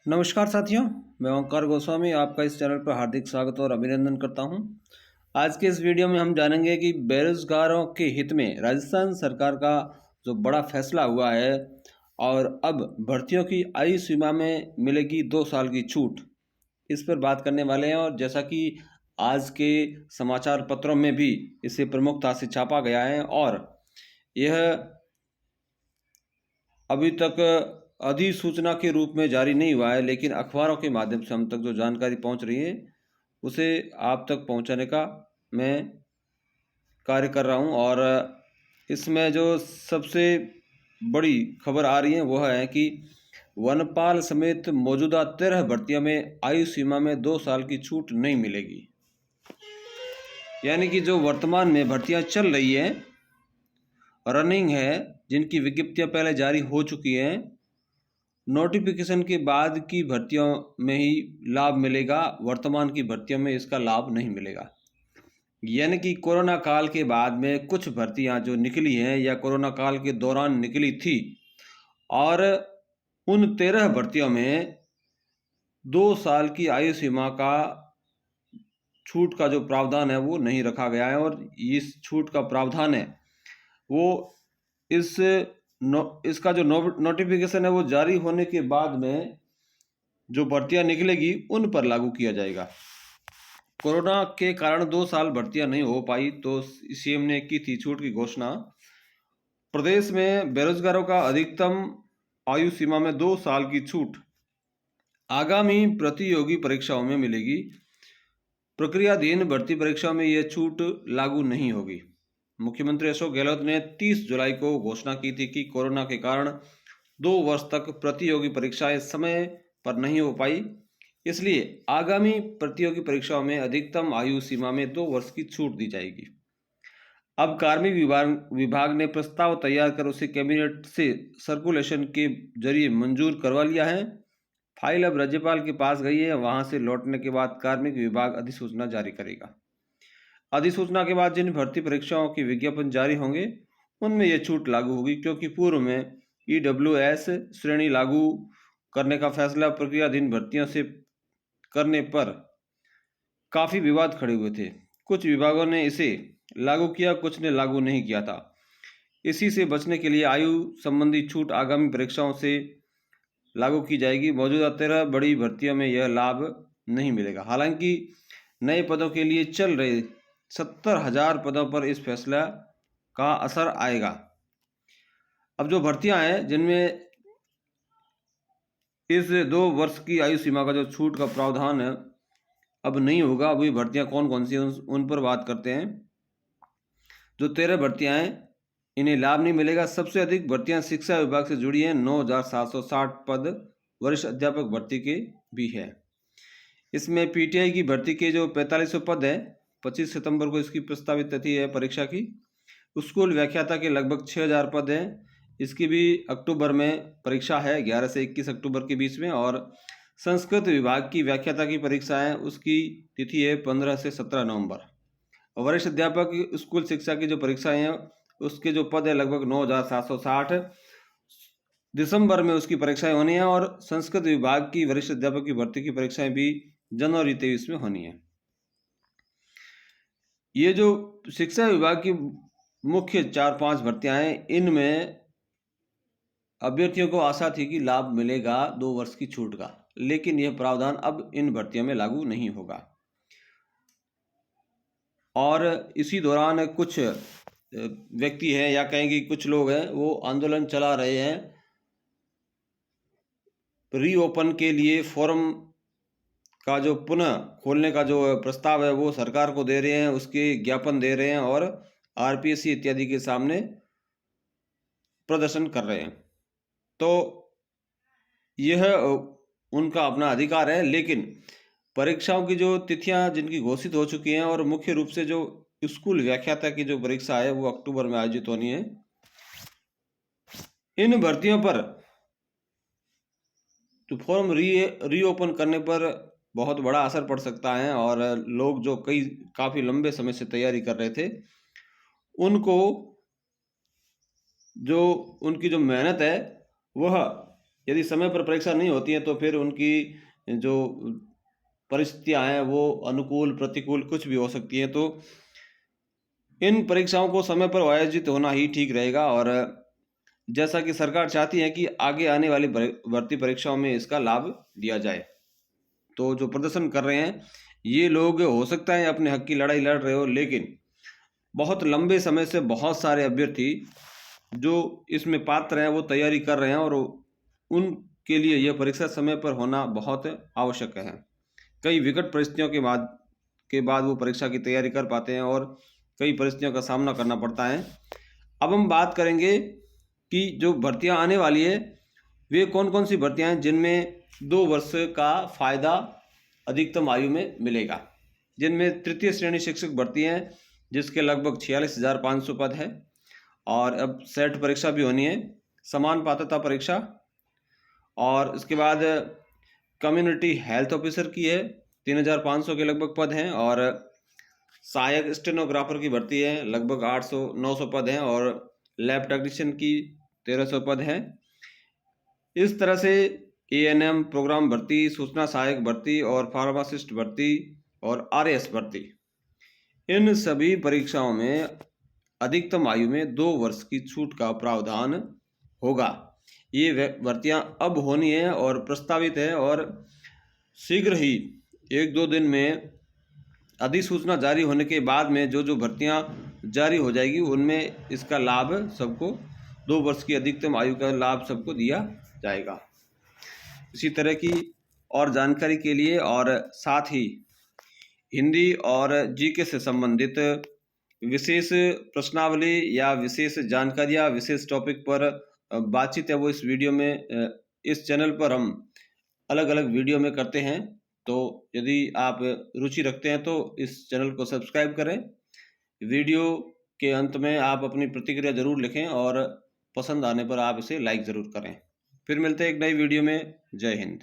नमस्कार साथियों, मैं ओंकार गोस्वामी आपका इस चैनल पर हार्दिक स्वागत और अभिनंदन करता हूं। आज के इस वीडियो में हम जानेंगे कि बेरोजगारों के हित में राजस्थान सरकार का जो बड़ा फैसला हुआ है और अब भर्तियों की आयु सीमा में मिलेगी 2 साल की छूट, इस पर बात करने वाले हैं। और जैसा कि आज के समाचार पत्रों में भी इसे प्रमुखता से छापा गया है और यह अभी तक अधिसूचना के रूप में जारी नहीं हुआ है, लेकिन अखबारों के माध्यम से हम तक जो जानकारी पहुंच रही है उसे आप तक पहुंचाने का मैं कार्य कर रहा हूं। और इसमें जो सबसे बड़ी खबर आ रही है वह है कि वनपाल समेत मौजूदा 13 भर्तियों में आयु सीमा में 2 साल की छूट नहीं मिलेगी। यानी कि जो वर्तमान में भर्तियां चल रही हैं, रनिंग है, जिनकी विज्ञप्तियां पहले जारी हो चुकी हैं, नोटिफिकेशन के बाद की भर्तियों में ही लाभ मिलेगा, वर्तमान की भर्तियों में इसका लाभ नहीं मिलेगा। यानी कि कोरोना काल के बाद में कुछ भर्तियां जो निकली हैं या कोरोना काल के दौरान निकली थी, और उन 13 भर्तियों में 2 साल की आयु सीमा का छूट का जो प्रावधान है वो नहीं रखा गया है। और इस छूट का प्रावधान है वो इसका जो नोटिफिकेशन है वो जारी होने के बाद में जो भर्तियां निकलेगी उन पर लागू किया जाएगा। कोरोना के कारण 2 साल भर्तियां नहीं हो पाई तो सीएम ने की थी छूट की घोषणा। प्रदेश में बेरोजगारों का अधिकतम आयु सीमा में 2 साल की छूट आगामी प्रतियोगी परीक्षाओं में मिलेगी। प्रक्रियाधीन भर्ती परीक्षाओं में यह छूट लागू नहीं होगी। मुख्यमंत्री अशोक गहलोत ने 30 जुलाई को घोषणा की थी कि कोरोना के कारण 2 वर्ष तक प्रतियोगी परीक्षाएं समय पर नहीं हो पाई, इसलिए आगामी प्रतियोगी परीक्षाओं में अधिकतम आयु सीमा में 2 वर्ष की छूट दी जाएगी। अब कार्मिक विभाग ने प्रस्ताव तैयार कर उसे कैबिनेट से सर्कुलेशन के जरिए मंजूर करवा लिया है। फाइल अब राज्यपाल के पास गई है, वहां से लौटने के बाद कार्मिक विभाग अधिसूचना जारी करेगा। अधिसूचना के बाद जिन भर्ती परीक्षाओं के विज्ञापन जारी होंगे उनमें यह छूट लागू होगी, क्योंकि पूर्व में ईडब्ल्यूएस श्रेणी लागू करने का फैसला प्रक्रियाधीन भर्तियों से करने पर काफी विवाद खड़े हुए थे। कुछ विभागों ने इसे लागू किया, कुछ ने लागू नहीं किया था। इसी से बचने के लिए आयु संबंधी छूट आगामी परीक्षाओं से लागू की जाएगी। मौजूदा 13 बड़ी भर्तियों में यह लाभ नहीं मिलेगा। हालांकि नए पदों के लिए चल रहे 70,000 पदों पर इस फैसला का असर आएगा। अब जो भर्तियां हैं जिनमें इस 2 वर्ष की आयु सीमा का जो छूट का प्रावधान है अब नहीं होगा, वही भर्तियां कौन कौन सी हैं उन पर बात करते हैं। जो 13 भर्तियां हैं इन्हें लाभ नहीं मिलेगा। सबसे अधिक भर्तियां शिक्षा विभाग से जुड़ी हैं, 9,760 पद वरिष्ठ अध्यापक भर्ती के भी है। इसमें पीटीआई की भर्ती के जो 4500 पद है, 25 सितंबर को इसकी प्रस्तावित तिथि है परीक्षा की। स्कूल व्याख्याता के लगभग 6,000 पद हैं, इसकी भी अक्टूबर में परीक्षा है, 11 से 21 अक्टूबर के बीच में। और संस्कृत विभाग की व्याख्याता की परीक्षा है, उसकी तिथि है 15 से 17 नवंबर। वरिष्ठ अध्यापक स्कूल शिक्षा की जो परीक्षाएं हैं उसके जो पद है लगभग 9,760, दिसंबर में उसकी परीक्षाएं होनी है। और संस्कृत विभाग की वरिष्ठ अध्यापक की भर्ती की परीक्षाएं भी जनवरी 23 में होनी है। ये जो शिक्षा विभाग की मुख्य 4-5 भर्तियां हैं, इनमें अभ्यर्थियों को आशा थी कि लाभ मिलेगा 2 वर्ष की छूट का, लेकिन यह प्रावधान अब इन भर्तियों में लागू नहीं होगा। और इसी दौरान कुछ व्यक्ति हैं या कहेंगे कुछ लोग हैं वो आंदोलन चला रहे हैं, रीओपन के लिए फॉर्म का जो पुनः खोलने का जो प्रस्ताव है वो सरकार को दे रहे हैं, उसके ज्ञापन दे रहे हैं और आरपीएससी इत्यादि के सामने प्रदर्शन कर रहे हैं। तो यह उनका अपना अधिकार है, लेकिन परीक्षाओं की जो तिथियां जिनकी घोषित हो चुकी हैं और मुख्य रूप से जो स्कूल व्याख्याता की जो परीक्षा है वो अक्टूबर में आयोजित होनी है। इन भर्तियों पर तो फॉर्म रीओपन करने पर बहुत बड़ा असर पड़ सकता है और लोग जो काफी लंबे समय से तैयारी कर रहे थे उनको जो उनकी जो मेहनत है वह यदि समय पर परीक्षा नहीं होती है तो फिर उनकी जो परिस्थितियां हैं वो अनुकूल प्रतिकूल कुछ भी हो सकती हैं। तो इन परीक्षाओं को समय पर आयोजित होना ही ठीक रहेगा। और जैसा कि सरकार चाहती है कि आगे आने वाली भर्ती परीक्षाओं में इसका लाभ दिया जाए। तो जो प्रदर्शन कर रहे हैं ये लोग हो सकता है अपने हक की लड़ाई लड़ रहे हो, लेकिन बहुत लंबे समय से बहुत सारे अभ्यर्थी जो इसमें पात्र हैं वो तैयारी कर रहे हैं और उनके लिए यह परीक्षा समय पर होना बहुत आवश्यक है। कई विकट परिस्थितियों के बाद वो परीक्षा की तैयारी कर पाते हैं और कई परिस्थितियों का सामना करना पड़ता है। अब हम बात करेंगे कि जो भर्तियां आने वाली है वे कौन कौन सी भर्तियां हैं जिनमें 2 वर्ष का फ़ायदा अधिकतम आयु में मिलेगा। जिनमें तृतीय श्रेणी शिक्षक भर्ती हैं जिसके लगभग 46,500 पद है। और अब सेट परीक्षा भी होनी है, समान पात्रता परीक्षा। और इसके बाद कम्युनिटी हेल्थ ऑफिसर की है, 3,500 के लगभग पद हैं। और सहायक स्टेनोग्राफर की भर्ती है, लगभग 800-900 पद हैं। और लैब टेक्नीशियन की 1,300 पद हैं। इस तरह से ANM प्रोग्राम भर्ती, सूचना सहायक भर्ती और फार्मासिस्ट भर्ती और RAS भर्ती, इन सभी परीक्षाओं में अधिकतम आयु में 2 वर्ष की छूट का प्रावधान होगा। ये भर्तियां अब होनी है और प्रस्तावित है और शीघ्र ही 1-2 दिन में अधिसूचना जारी होने के बाद में जो भर्तियां जारी हो जाएगी उनमें इसका लाभ सबको, 2 वर्ष की अधिकतम आयु का लाभ सबको दिया जाएगा। इसी तरह की और जानकारी के लिए और साथ ही हिंदी और GK से संबंधित विशेष प्रश्नावली या विशेष जानकारियाँ विशेष टॉपिक पर बातचीत है वो इस वीडियो में, इस चैनल पर हम अलग अलग वीडियो में करते हैं। तो यदि आप रुचि रखते हैं तो इस चैनल को सब्सक्राइब करें। वीडियो के अंत में आप अपनी प्रतिक्रिया ज़रूर लिखें और पसंद आने पर आप इसे लाइक ज़रूर करें। फिर मिलते हैं एक नई वीडियो में। जय हिंद।